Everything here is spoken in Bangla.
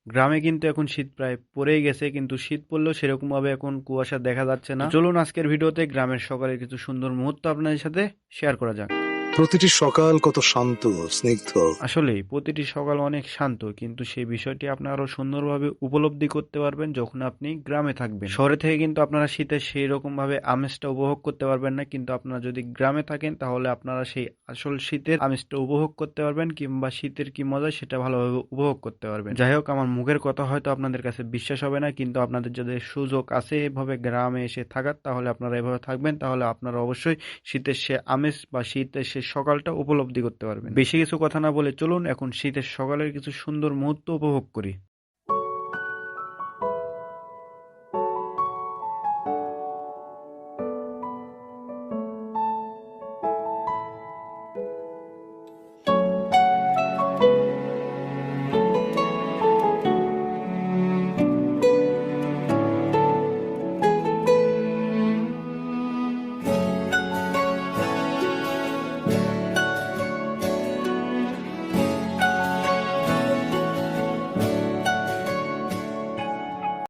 গ্রামে কিন্তু এখন শীত প্রায় পড়েই গেছে, কিন্তু শীত পড়লেও সেরকম ভাবে এখন কুয়াশা দেখা যাচ্ছে না। চলুন আজকের ভিডিওতে গ্রামের সকালের কিছু সুন্দর মুহূর্ত আপনাদের সাথে শেয়ার করা যাক। প্রতিটি সকাল কত শান্ত, স্নিগ্ধ। আসলেই প্রতিটি সকাল অনেক শান্ত, কিন্তু সেই বিষয়টি আপনি আরো সুন্দরভাবে উপলব্ধি করতে পারবেন যখন আপনি গ্রামে থাকবেন। শহরে থেকে কিন্তু আপনারা শীতের সেই রকম ভাবে আমেজটা উপভোগ করতে পারবেন না, কিন্তু আপনারা যদি গ্রামে থাকেন তাহলে আপনারা সেই আসল শীতের আমেজটা উপভোগ করতে পারবেন, কিংবা শীতের কি মজা সেটা ভালোভাবে উপভোগ করতে পারবেন। যাই হোক, আমার মুখের কথা হয়তো আপনাদের কাছে বিশ্বাস হবে না, কিন্তু আপনাদের যদি সুযোগ আছে এভাবে গ্রামে এসে থাকার, তাহলে আপনারা এভাবে থাকবেন, তাহলে আপনারা অবশ্যই শীতের সে আমেজ বা শীতের সে সকালটা উপলব্ধি করতে পারবেন। বেশি কিছু কথা না বলে চলুন এখন শীতের সকালের কিছু সুন্দর মুহূর্ত উপভোগ করি।